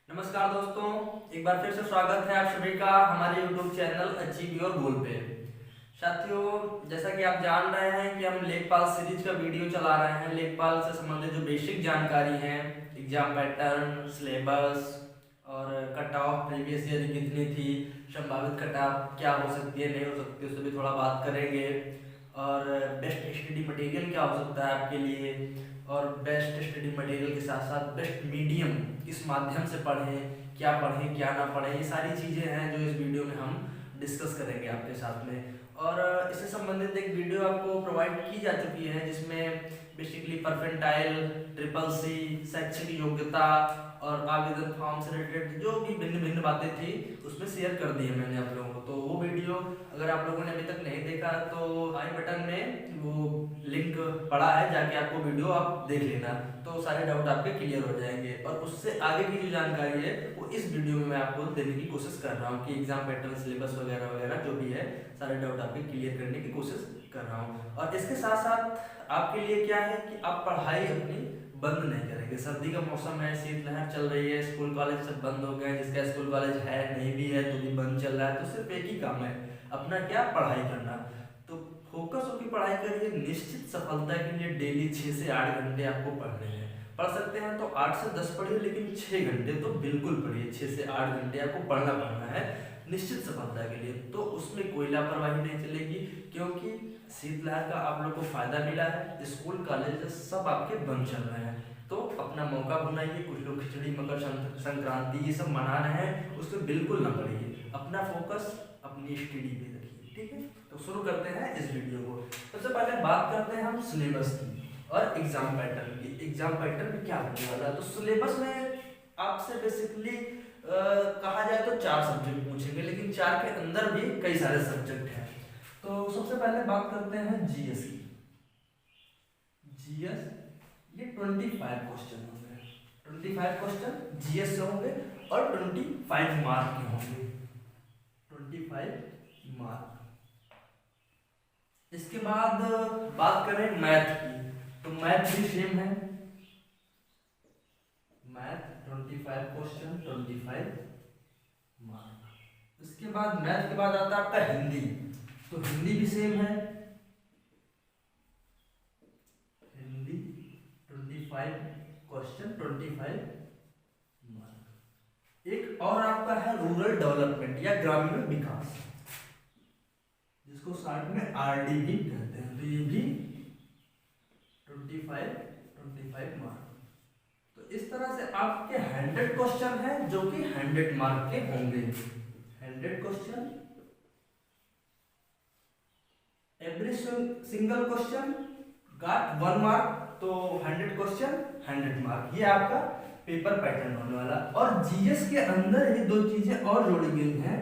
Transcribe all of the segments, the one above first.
नमस्कार दोस्तों, एक बार फिर से स्वागत है आप सभी का हमारे YouTube channel achieve your goal पे। साथियों, जैसा कि आप जान रहे हैं कि हम लेखपाल सीरीज का वीडियो चला रहे हैं। लेखपाल से संबंधित जो बेसिक जानकारी है, एग्जाम पैटर्न, सिलेबस और कट ऑफ प्रीवियस ईयर कितनी थी, संभावित कट ऑफ क्या हो सकती है, नहीं हो सकती, उससे भी थोड़ा बात करेंगे। और बेस्ट स्टडी मटेरियल क्या हो सकता है आपके लिए, और बेस्ट स्टडी मटेरियल के साथ साथ बेस्ट मीडियम किस माध्यम से पढ़ें, क्या पढ़ें क्या ना पढ़ें, ये सारी चीज़ें हैं जो इस वीडियो में हम डिस्कस करेंगे आपके साथ में। और इससे संबंधित एक वीडियो आपको प्रोवाइड की जा चुकी है जिसमें बेसिकली परसेंटाइल, ट्रिपल सी, शैक्षिक योग्यता और आवेदन फॉर्म से रिलेटेड जो भी भिन्न भिन्न बातें थी उसमें शेयर कर दी है मैंने आप लोगों को। तो वो वीडियो अगर आप लोगों ने अभी तक नहीं देखा तो आई बटन में वो लिंक पड़ा है, जाके आपको वीडियो आप देख लेना, तो सारे डाउट आपके क्लियर हो जाएंगे। और उससे आगे की जो जानकारी है वो इस वीडियो में मैं आपको देने की कोशिश कर रहा हूँ कि एग्जाम पैटर्न, सिलेबस वगैरह वगैरह जो भी है सारे डाउट आपके क्लियर करने की कोशिश कर रहा हूँ। और इसके साथ साथ आपके लिए क्या है कि आप पढ़ाई अपनी बंद नहीं करेंगे। सर्दी का मौसम है, शीतलहर चल रही है, स्कूल कॉलेज सब बंद हो गए हैं, जिसका स्कूल कॉलेज है नहीं भी है तो भी बंद चल रहा है, तो सिर्फ एक ही काम है, अपना क्या, पढ़ाई करना। तो फोकस होकर पढ़ाई करिए। निश्चित सफलता के लिए डेली 6 से 8 घंटे आपको पढ़ने हैं। पढ़ सकते हैं तो 8 से 10 पढ़िए, लेकिन 6 घंटे तो बिल्कुल पढ़िए। 6 से 8 घंटे आपको पढ़ना है निश्चित सफलता के लिए। तो उसमें कोई लापरवाही नहीं चलेगी, क्योंकि शीतलहर का आप लोग को फायदा मिला है, स्कूल कॉलेज सब आपके बंद चल रहे हैं। तो अपना मौका बनाइए। कुछ लोग खिचड़ी, मकर संक्रांति ये सब मना रहे हैं, उसमें बिल्कुल ना पढ़िए। अपना फोकस अपनी स्टडी पे रखिए, ठीक है। तो शुरू करते हैं इस वीडियो को। सबसे पहले बात करते हैं हम सिलेबस की और एग्जाम पैटर्न की। एग्जाम पैटर्न क्या होने वाला है, तो सिलेबस में आपसे बेसिकली कहा जाए तो 4 सब्जेक्ट पूछेंगे, लेकिन 4 के अंदर भी कई सारे सब्जेक्ट हैं। तो सबसे पहले बात करते हैं जीएस की। जीएस ये 25 क्वेश्चन होंगे। 25 क्वेश्चन जीएस से होंगे और 25 मार्क के होंगे। 25 मार्क। इसके बाद बात करें मैथ की, तो मैथ भी सेम है। Math 25 question, 25 mark. इसके बाद मैथ के बाद आता है आपका हिंदी, तो हिंदी भी सेम है। Hindi 25 question, 25 mark. एक और आपका है रूरल डेवलपमेंट या ग्रामीण विकास, जिसको शॉर्ट में आरडी भी कहते हैं, तो ये भी 25 मार्क। तो इस तरह से आपके 100 क्वेश्चन है जो कि 100 मार्क के होंगे। 100 question, every single question got 1 mark, तो 100 क्वेश्चन 100 मार्क, ये आपका पेपर पैटर्न होने वाला। और जीएस के अंदर ये दो चीजें और जोड़ी गई हैं,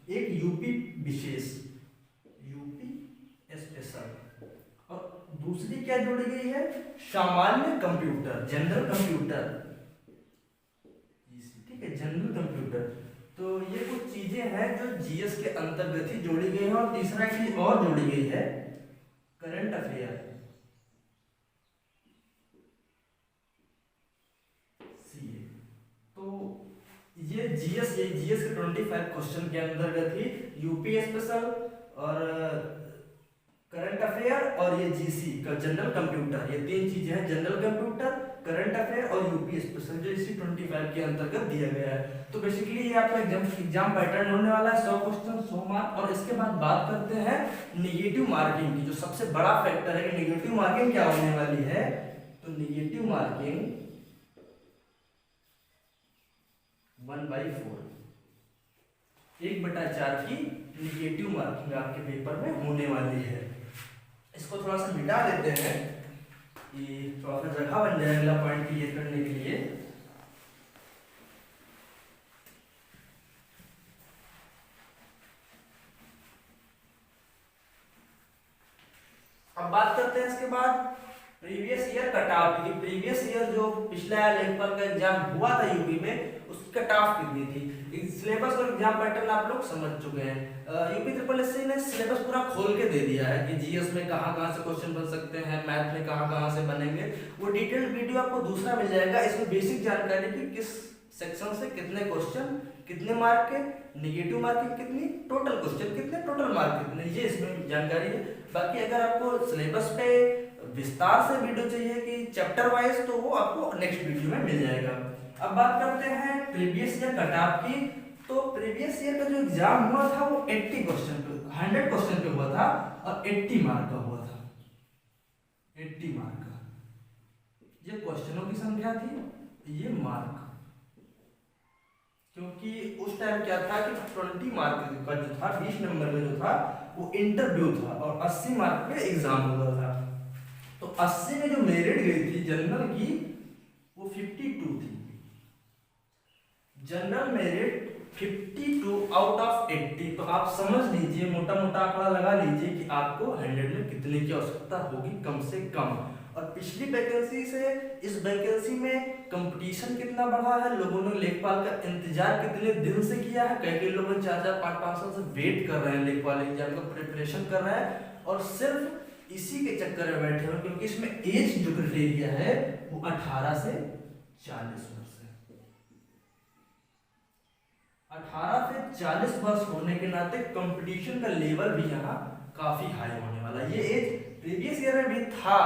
एक यूपी विशेष, यूपी स्पेशल, और दूसरी क्या जोड़ी गई है, सामान्य कंप्यूटर, जनरल कंप्यूटर, ठीक है, जनरल कंप्यूटर। तो ये कुछ चीजें हैं जो जीएस के अंतर्गत ही जोड़ी गई हैं। और तीसरा चीज और जोड़ी गई है, करंट अफेयर, सीए। तो ये जीएस के 25 क्वेश्चन के अंतर्गत ही यूपी स्पेशल और करंट अफेयर और ये जीसी का जनरल कंप्यूटर, ये 3 चीजें हैं, जनरल कंप्यूटर, करंट अफेयर और यूपी स्पेशल, जो इसी 25 के अंतर्गत दिया गया है। तो बेसिकली ये आपका एग्जाम पैटर्न होने वाला है, 100 क्वेश्चन 100 मार्क। और इसके बाद बात करते हैं निगेटिव मार्किंग की, जो सबसे बड़ा फैक्टर है कि निगेटिव मार्किंग क्या होने वाली है। तो निगेटिव मार्किंग 1/4, 1/4 की निगेटिव मार्किंग आपके पेपर में होने वाली है। इसको थोड़ा सा मिटा देते हैं कि थोड़ा सा जगह बन जाए अगला पॉइंट क्लियर करने के लिए। अब बात करते हैं इसके बाद प्रीवियस ईयर कट ऑफ की। प्रीवियस ईयर जो पिछला लेवल का एग्जाम हुआ था यूपी में, उसकी कट ऑफ कितनी थी। सिलेबस और एग्जाम पैटर्न आप लोग समझ चुके हैं। यूपी ट्रिपल एससी ने सिलेबस पूरा खोल के दे दिया है कि जीएस में कहाँ से क्वेश्चन बन सकते हैं, मैथ में कहाँ से बनेंगे। वो डिटेल्ड वीडियो आपको दूसरा मिल जाएगा, इसमें बेसिक जानकारी की किस सेक्शन से कितने क्वेश्चन, कितने मार्क के, नेगेटिव मार्किंग कितनी, टोटल क्वेश्चन कितने, टोटल मार्क कितने, ये इसमें जानकारी है। बाकी अगर आपको सिलेबस पे विस्तार से वीडियो चाहिए कि चैप्टर वाइज, तो वो आपको नेक्स्ट वीडियो में मिल जाएगा। अब बात करते हैं प्रीवियस ईयर कट ऑफ की। तो प्रीवियस ईयर का जो एग्जाम हुआ था वो 80 क्वेश्चन पे, 100 क्वेश्चन पे हुआ था और 80 मार्क का हुआ था, 80 मार्क का। ये क्वेश्चनों की संख्या थी, ये मार्क, क्योंकि उस टाइम क्या था कि 20 मार्क का जो था, 20 नंबर का जो था वो इंटरव्यू था और 80 मार्क पे एग्जाम हुआ था। तो 80 में जो मेरिट गई थी जनरल की वो 52 थी। General merit 52 out of 80। तो आप समझ लीजिए, मोटा मोटा आंकड़ा लगा लीजिए कि आपको 100 में कितने की आवश्यकता होगी कम से कम। और पिछली वैकेंसी से इस वैकेंसी में कंपटीशन कितना बढ़ा है, लोगों ने लेखपाल का इंतजार कितने दिन से किया है। कई कई लोग 4-4 5-5 साल से वेट कर रहे हैं, लेखपाल एग्जाम का प्रिपरेशन कर रहे हैं और सिर्फ इसी के चक्कर में बैठे हुए, क्योंकि इसमें एज जो क्राइटेरिया है वो 18 से 40 वर्ष है। 18 से 40 वर्ष होने के नाते कंपटीशन का लेवल भी यहाँ काफी हाई होने वाला है। ये एज प्रीवियस ईयर में भी था,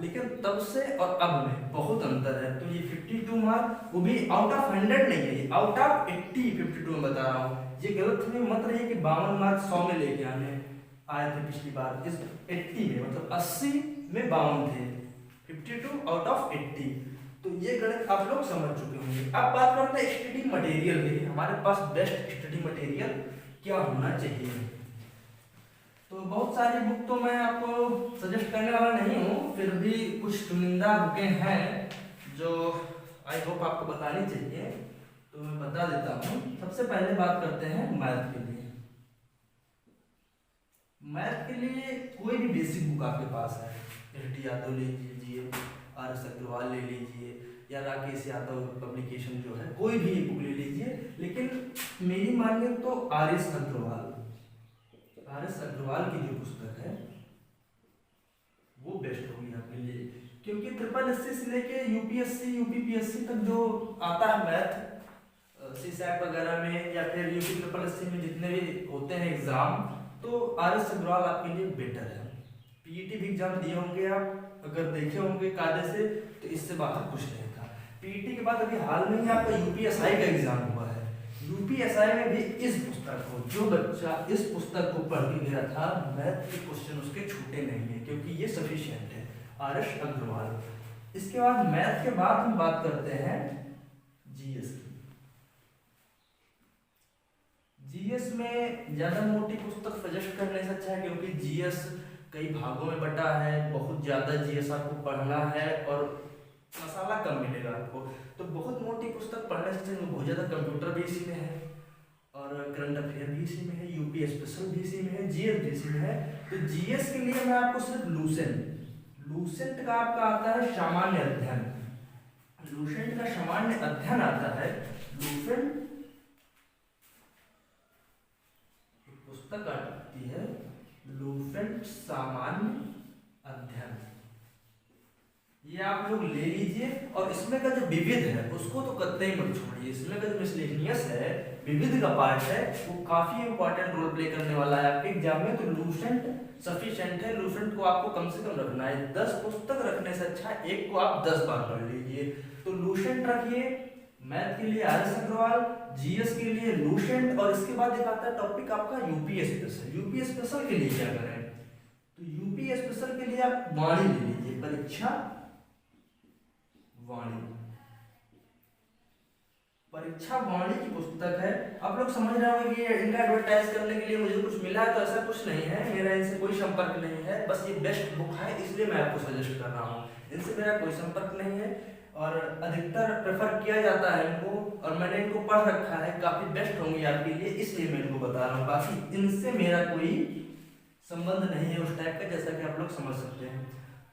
लेकिन तब से और अब में बहुत अंतर है। तो ये 52 मार्क, वो भी आउट ऑफ 100 नहीं है, ये आउट ऑफ 80, 52 में बता रहा हूँ। ये गलत में मत रही कि 52 मार्क 100 में लेके आए थे पिछली बार। इस 80 में मतलब 80 में 52 थे, 52 आउट ऑफ 80। तो ये गणित आप लोग समझ चुके होंगे। अब बात करते हैं स्टडी मटेरियल की, हमारे पास बेस्ट स्टडी मटेरियल क्या होना चाहिए। तो बहुत सारी बुक तो मैं आपको सजेस्ट करने वाला नहीं हूँ, फिर भी कुछ चुनिंदा बुकें हैं जो आई होप आपको बतानी चाहिए, तो मैं बता देता हूँ। सबसे पहले बात करते हैं मैथ के लिए। मैथ के लिए कोई भी बेसिक बुक आपके पास है, एल टी यादव ले लीजिए, आर एस अग्रवाल ले लीजिए, या राकेश यादव पब्लिकेशन जो है, कोई भी बुक ले लीजिए। लेकिन मेरी मानिए तो आर एस अग्रवाल की जो पुस्तक है वो बेस्ट होगी आपके लिए, क्योंकि ट्रिपल एससी से लेके यूपीएससी यूपीपीएससी तक जो आता है मैथ, सीसैट वगैरह में या फिर यूपी ट्रिपल एससी में जितने भी होते हैं एग्जाम, तो आर एस अग्रवाल आपके लिए बेटर है। पीईटी भी एग्जाम दिए होंगे आप, अगर देखे होंगे कायदे से, तो इससे बाहर कुछ नहीं था। पीईटी के बाद अभी हाल में ही आपका यूपीएसआई का एग्जाम हुआ है। यूपीएसआई में भी इस पुस्तक को, जो बच्चा इस पुस्तक को पढ़ के गया था, मैथ के क्वेश्चन उसके छूटे नहीं है, क्योंकि ये सफिशिएंट है, आर एस अग्रवाल। इसके बाद मैथ के बाद हम बात करते हैं जीएस की। जीएस में ज्यादा मोटी पुस्तक सजेस्ट करने से अच्छा है, क्योंकि जीएस कई भागों में बटा है, बहुत ज्यादा जीएस आपको पढ़ना है और मसाला कम मिलेगा आपको। तो बहुत मोटी पुस्तक पढ़ने से बहुत ज्यादा कंप्यूटर भी इसी में है और करंट अफेयर भी इसी में है, यूपी स्पेशल भी इसी में है, जीएस भी इसी में है। तो जीएस के लिए मैं आपको सिर्फ लूसेंट का आपका आता है सामान्य अध्ययन, लूसेंट का सामान्य अध्ययन आता है। लूसेंट पुस्तक आती है, लूसेंट सामान्य अध्ययन, ये आप लोग ले लीजिए। और इसमें का जो विविध है उसको तो कतई मत छोड़िए, इसमें का जो मिसलेनियस है, विविध का पार्ट है, वो काफी इंपॉर्टेंट रोल प्ले करने वाला है आपके एग्जाम में। तो लूसेंट सफिशिएंट है, लूसेंट को आपको कम से कम रखना है। 10 पुस्तक रखने से अच्छा एक को आप 10 बार पढ़ लीजिए। तो लूसेंट रखिए, मैथ के लिए आर एस अग्रवाल, जीएस के लिए लूसेंट, और इसके बाद एक आता है टॉपिक आपका यूपी स्पेशल। यूपी स्पेशल के लिए क्या करें, तो यूपी स्पेशल के लिए आप वाणी ले लीजिए, परीक्षा वाणी की पुस्तक है। आप लोग समझ रहे होंगे कि इनका एडवर्टाइज करने के लिए मुझे कुछ मिला है, तो ऐसा कुछ नहीं है, मेरा इनसे कोई संपर्क नहीं है, बस ये बेस्ट बुक है इसलिए मैं आपको सजेस्ट कर रहा हूँ। इनसे मेरा कोई संपर्क नहीं है और अधिकतर प्रेफर किया जाता है इनको, और मैंने इनको पढ़ रखा है, काफी बेस्ट होंगी आपके लिए, इसलिए मैं इनको बता रहा हूँ। बाकी इनसे मेरा कोई संबंध नहीं है उस टाइप का, जैसा कि आप लोग समझ सकते हैं।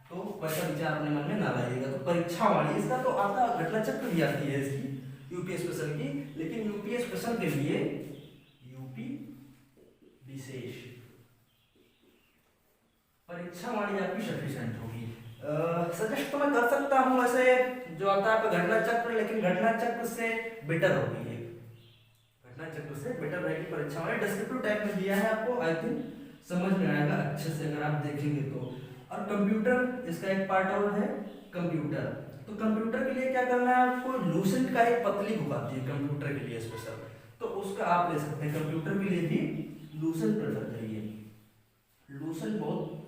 तो वैसा विचार अपने मन में ना लाइएगा। तो परीक्षा वाणी, इसका तो आता घटना चक्र भी आती है इसकी, यूपी स्पेशल की, लेकिन यूपी स्पेशल के लिए यूपी विशेष परीक्षा वाणी आपकी सफिशिएंट होगी। सजेस्ट तो मैं कर सकता हूँ वैसे, जो आता है आपका घटना चक्र, लेकिन घटना चक्र से बेटर होगी ये, घटना चक्र से बेटर रहेगी परीक्षा में। डिस्क्रिप्टिव टाइप में दिया है आपको, आई थिंक समझ में आएगा अच्छे से अगर आप देखेंगे तो। और कंप्यूटर, इसका एक पार्ट और है कंप्यूटर। तो कंप्यूटर के लिए क्या करना है आपको, लूसेंट का एक पतली बुक आती है कंप्यूटर के लिए स्पेशल, तो उसका आप ले सकते हैं। कंप्यूटर के लिए भी लूसेंट प्रेफर करिए, लूसेंट बहुत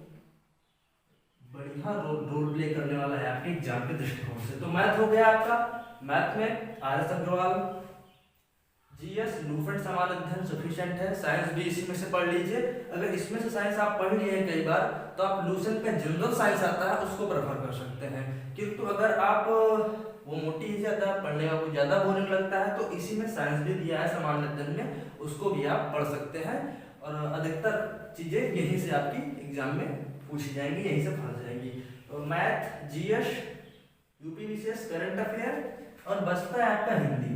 बढ़िया रोल प्ले करने वाला है आपके एग्जाम के दृष्टिकोण से। तो मैथ हो गया आपका, मैथ में आर.एस. अग्रवाल, जीएस लूसेंट समान अध्ययन सफिशिएंट है। साइंस भी इसी में से पढ़ लीजिए, अगर इसमें से साइंस आप पढ़ लिए हैं कई बार तो आप लूसेंट का जनरल साइंस आता है उसको प्रेफर कर सकते हैं। किंतु अगर आप वो मोटी ही ज्यादा पढ़ने में आपको ज्यादा बोरिंग लगता है तो इसी में साइंस भी दिया है समान अध्ययन में, उसको भी आप पढ़ सकते हैं। और अधिकतर चीजें यहीं से आपकी एग्जाम में पूछी जाएंगी, यहीं से फंस जाएंगी। तो मैथ, जीएस, यूपी विशेष, करंट अफेयर और बचता है आपका हिंदी।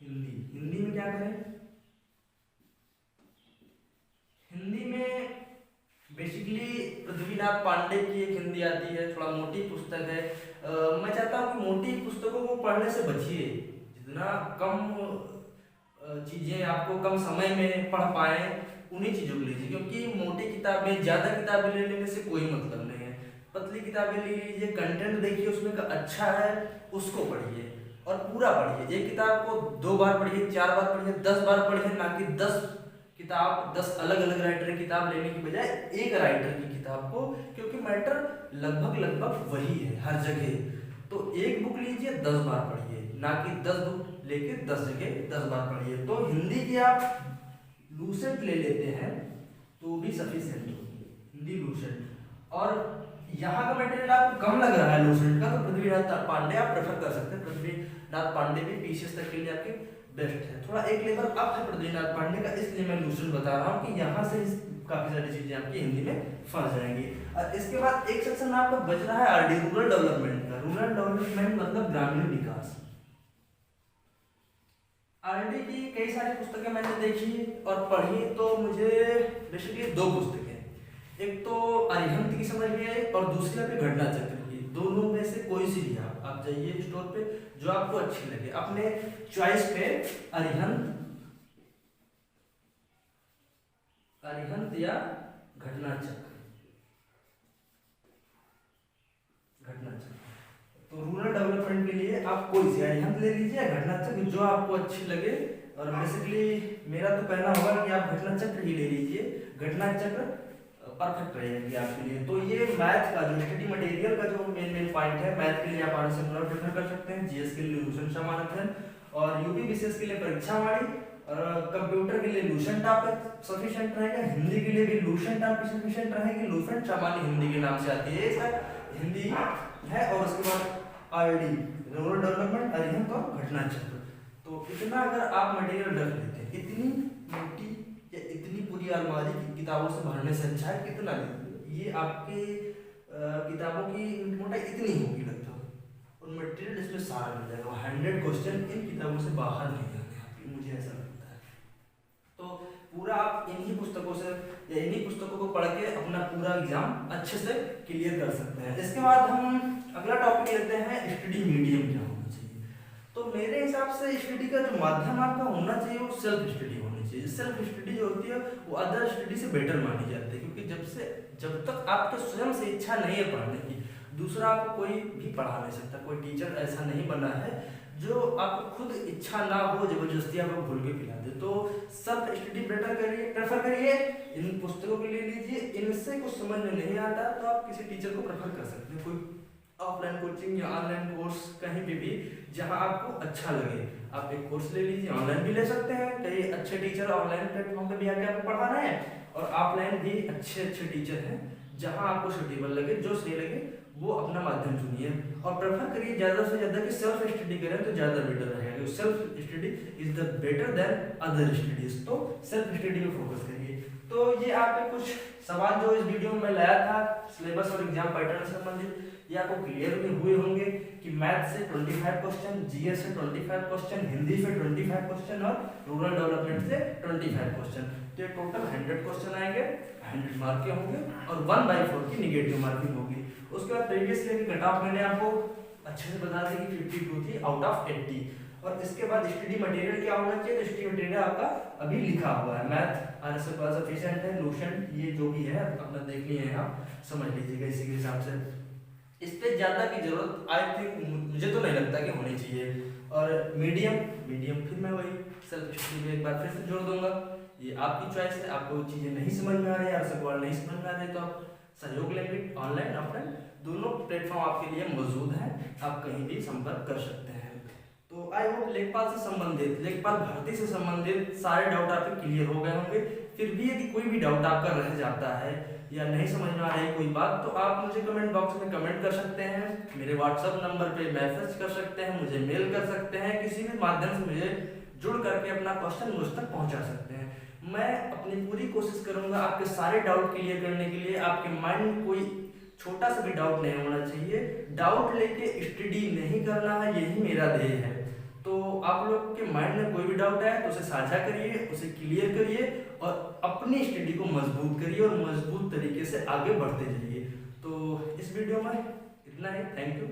हिंदी में क्या करें, हिंदी में बेसिकली पृथ्वीनाथ पांडे की एक हिंदी आती है, थोड़ा मोटी पुस्तक है। मैं चाहता हूँ कि मोटी पुस्तकों को पढ़ने से बचिए, जितना कम चीजें आपको कम समय में पढ़ पाए उन्हीं चीजों को लीजिए, क्योंकि मोटी किताबें, ज्यादा किताबें ले लेने से कोई मतलब नहीं है। पतली किताबें ले लीजिए, कंटेंट देखिए उसमें का अच्छा है उसको पढ़िए और पूरा पढ़िए। एक किताब को 2 बार पढ़िए, 4 बार पढ़िए, 10 बार पढ़िए, ना कि 10 किताब 10 अलग अलग राइटर की किताब लेने की बजाय एक राइटर की किताब को, क्योंकि मैटर लगभग वही है हर जगह। तो एक बुक लीजिए 10 बार पढ़िए, ना कि 10 बुक लेके 10 जगह 10 बार पढ़िए। तो हिंदी की आप लूसेंट ले लेते हैं तो भी सफिशिएंट होगी हिंदी लूसेंट। और यहाँ का मटेरियल आपको कम लग रहा है लूसेंट का, तो पृथ्वीनाथ पांडे आप प्रेफर कर सकते हैं। पृथ्वीनाथ पांडे भी पीसीएस तक के लिए आपके बेस्ट है। थोड़ा एक लेवल अप है पृथ्वीनाथ पांडे का, इसलिए मैं लूसेंट बता रहा हूँ कि यहाँ से काफी सारी चीजें आपकी हिंदी में फंस जाएंगी। और इसके बाद एक सेक्शन आपका बच रहा है आरडी, रूरल डेवलपमेंट का। रूरल डेवलपमेंट मतलब ग्रामीण विकास। आरडी की कई सारी पुस्तकें मैंने देखी और पढ़ी, तो मुझे बेसिकली 2 पुस्तकें, एक तो अरिहंत की समझ में आई और दूसरी आपकी घटना चक्र की। दोनों में से कोई सी भी आप जाइए स्टोर पे जो आपको अच्छी लगे, अपने चॉइस पे अरिहंत या घटना चक्र। तो रूरल डेवलपमेंट के लिए आप कोई सी अरिहंत ले लीजिए, घटना चक्र जो आपको अच्छी लगे। और बेसिकली मेरा तो कहना होगा कि आप घटना चक्र ही ले लीजिए, घटना चक्र परफेक्ट रहेगी आपके लिए। तो ये मैथ का जो स्टडी मटेरियल का जो मेन पॉइंट है, मैथ के लिए आप आर.एस. अग्रवाल प्रेफर कर सकते हैं, जीएस के लिए लूसेंट समान अध्ययन, और यूपी विशेष के लिए परीक्षावाणी, और कंप्यूटर के लिए लूसेंट आपका सफिशिएंट रहेगा, हिंदी के लिए भी लूसेंट आपकी सफिशिएंट रहेगी। लूसेंट सामान्य हिंदी के नाम से आती है, इसका हिंदी है। और उसके बाद आरडी, रूरल डेवलपमेंट, अरिहंत और घटना चक्र। तो इतना अगर आप मटेरियल रख लेते हैं, इतनी मोटी या इतनी पूरी अलमारी की किताबों से भरने से अच्छा है कितना नहीं, ये आपके किताबों की मोटाई इतनी होगी लगभग, और मटेरियल इसमें सारा मिल जाएगा। 100 क्वेश्चन इन किताबों से बाहर नहीं जाते आपके, मुझे ऐसा लगता है। तो पूरा आप इन्हीं पुस्तकों से या इन्हीं पुस्तकों को पढ़ के अपना पूरा एग्जाम अच्छे से क्लियर कर सकते हैं। इसके बाद हम अगला टॉपिक लेते हैं, स्टडी मीडियम क्या होना चाहिए। तो मेरे हिसाब से स्टडी का जो माध्यम आपका होना चाहिए वो सेल्फ स्टडी होनी चाहिए। सेल्फ स्टडी जो होती है वो अदर स्टडी से बेटर मानी जाती है, क्योंकि जब तक आपके स्वयं से इच्छा नहीं है पढ़ने की, दूसरा आपको कोई भी पढ़ा नहीं सकता। कोई टीचर ऐसा नहीं बना है जो आपको खुद इच्छा ना हो जबरदस्ती आपको घोल के पिला दे। तो सेल्फ स्टडी बेटर करिए, प्रेफर करिए, इन पुस्तकों के लिए लीजिए। इनसे कुछ समझ में नहीं आता तो आप किसी टीचर को प्रेफर कर सकते हैं, कोई ऑफलाइन कोचिंग या ऑनलाइन कोर्स कहीं पे भी जहां आपको अच्छा लगे आप एक कोर्स ले लीजिए। ऑनलाइन भी ले सकते हैं, कई अच्छे टीचर ऑनलाइन प्लेटफॉर्म पे भी आके आपको पढ़ा रहे हैं, और ऑफलाइन भी अच्छे टीचर हैं। जहां आपको सूटेबल लगे, जो सही लगे वो अपना माध्यम चुनिए, और प्रेफर करिए ज्यादा से ज्यादा कि सेल्फ स्टडी करें तो ज्यादा बेटर रहेगा। Self study is the better than other studies, तो सेल्फ स्टडी पे फोकस करिए। तो ये आपके कुछ सवाल जो इस वीडियो में लाया था सिलेबस और एग्जाम पैटर्न से संबंधित, ये आपको क्लियर भी हुए होंगे कि मैथ से 25 क्वेश्चन, जीएस से 25 क्वेश्चन, हिंदी से 25 क्वेश्चन और रूरल डेवलपमेंट से 25 क्वेश्चन। तो ये टोटल 100 क्वेश्चन आएंगे, 100 मार्क के होंगे और 1/4 की निगेटिव मार्किंग होगी। उसके बाद प्रीवियस ईयर की कट ऑफ मैंने आपको अच्छे से बता दी कि 52 थी आउट ऑफ 80। और इसके बाद स्टडी मटेरियल क्या होना चाहिए, तो स्टडी मटेरियल आपका अभी लिखा हुआ है, मैथ आर सफिशिएंट है, नोशन ये जो भी है अपना देख लिए हैं, आप समझ लीजिएगा इसी के हिसाब से। इस पे ज़्यादा की जरूरत आई थिंक मुझे तो नहीं लगता कि होनी चाहिए। और मीडियम फिर मैं वही सेल्फ स्टडी में एक बार फिर से जोड़ दूंगा, ये आपकी चॉइस है। आपको चीज़ें नहीं समझ में आ रही है, आपसे सवाल नहीं समझ में आ रहे तो आप सहयोग लेंगे, ऑनलाइन ऑफलाइन दोनों प्लेटफॉर्म आपके लिए मौजूद हैं, आप कहीं भी संपर्क कर सकते हैं। तो आई होप लेखपाल से संबंधित, लेखपाल भर्ती से संबंधित सारे डाउट आपके क्लियर हो गए होंगे। फिर भी यदि कोई भी डाउट आपका रह जाता है या नहीं समझ में आ रही कोई बात, तो आप मुझे कमेंट बॉक्स में कमेंट कर सकते हैं, मेरे व्हाट्सएप नंबर पे मैसेज कर सकते हैं, मुझे मेल कर सकते हैं, किसी भी माध्यम से मुझे जुड़ करके अपना क्वेश्चन मुझ तक पहुंचा सकते हैं। मैं अपनी पूरी कोशिश करूंगा आपके सारे डाउट क्लियर करने के लिए। आपके माइंड में कोई छोटा सा भी डाउट नहीं होना चाहिए, डाउट लेके स्टडी नहीं करना है, यही मेरा ध्येय है। तो आप लोग के माइंड में कोई भी डाउट है तो उसे साझा करिए, उसे क्लियर करिए और अपनी स्टडी को मजबूत करिए और मजबूत तरीके से आगे बढ़ते जाइए। तो इस वीडियो में इतना ही, थैंक यू।